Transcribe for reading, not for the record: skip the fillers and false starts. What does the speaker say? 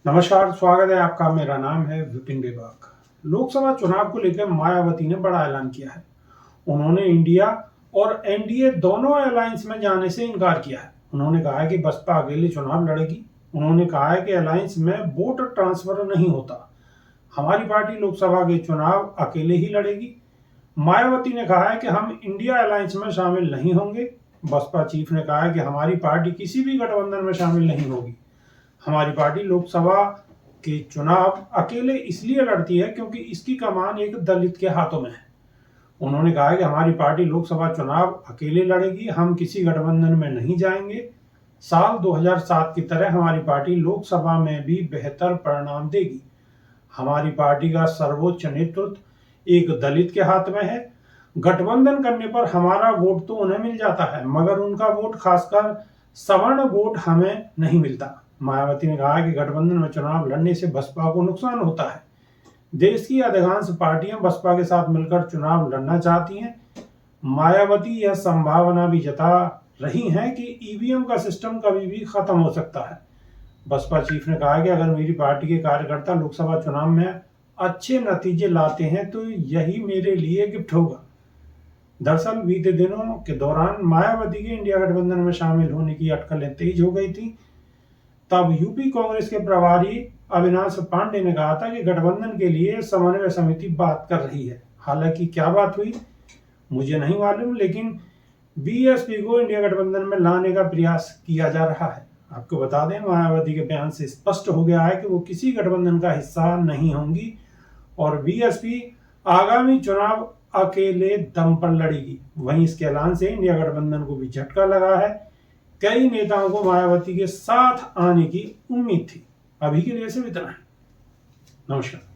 नमस्कार, स्वागत है आपका। मेरा नाम है विपिन बेबाक। लोकसभा चुनाव को लेकर मायावती ने बड़ा ऐलान किया है। उन्होंने इंडिया और एनडीए दोनों अलायंस में जाने से इनकार किया है। उन्होंने कहा है कि बसपा अकेले चुनाव लड़ेगी। उन्होंने कहा है कि अलायंस में वोट ट्रांसफर नहीं होता। हमारी पार्टी लोकसभा के चुनाव अकेले ही लड़ेगी। मायावती ने कहा है कि हम इंडिया अलायंस में शामिल नहीं होंगे। बसपा चीफ ने कहा है कि हमारी पार्टी किसी भी गठबंधन में शामिल नहीं होगी। हमारी पार्टी लोकसभा के चुनाव अकेले इसलिए लड़ती है क्योंकि इसकी कमान एक दलित के हाथों में है। उन्होंने कहा है कि हमारी पार्टी लोकसभा चुनाव अकेले लड़ेगी, हम किसी गठबंधन में नहीं जाएंगे। साल 2007 की तरह हमारी पार्टी लोकसभा में भी बेहतर परिणाम देगी। हमारी पार्टी का सर्वोच्च नेतृत्व एक दलित के हाथ में है। गठबंधन करने पर हमारा वोट तो उन्हें मिल जाता है, मगर उनका वोट, खासकर सवर्ण वोट, हमें नहीं मिलता। मायावती ने कहा कि गठबंधन में चुनाव लड़ने से बसपा को नुकसान होता है। देश की अधिकांश पार्टियां बसपा के साथ मिलकर चुनाव लड़ना चाहती हैं। मायावती यह संभावना भी जता रही हैं कि ईवीएम का सिस्टम कभी भी खत्म हो सकता है। बसपा चीफ ने कहा कि अगर मेरी पार्टी के कार्यकर्ता लोकसभा चुनाव में अच्छे नतीजे लाते हैं तो यही मेरे लिए गिफ्ट होगा। दरअसल बीते दिनों के दौरान मायावती के इंडिया गठबंधन में शामिल होने की अटकलें तेज हो गई थी। तब यूपी कांग्रेस के प्रभारी अविनाश पांडे ने कहा था कि गठबंधन के लिए समन्वय समिति बात कर रही है। हालांकि क्या बात हुई मुझे नहीं मालूम, लेकिन बीएसपी को इंडिया गठबंधन में लाने का प्रयास किया जा रहा है। आपको बता दें, मायावती के बयान से स्पष्ट हो गया है कि वो किसी गठबंधन का हिस्सा नहीं होंगी और बीएसपी आगामी चुनाव अकेले दम पर लड़ेगी। वहीं इसके ऐलान से इंडिया गठबंधन को भी झटका लगा है। कई नेताओं को मायावती के साथ आने की उम्मीद थी। अभी के लिए सिर्फ इतना है। नमस्कार।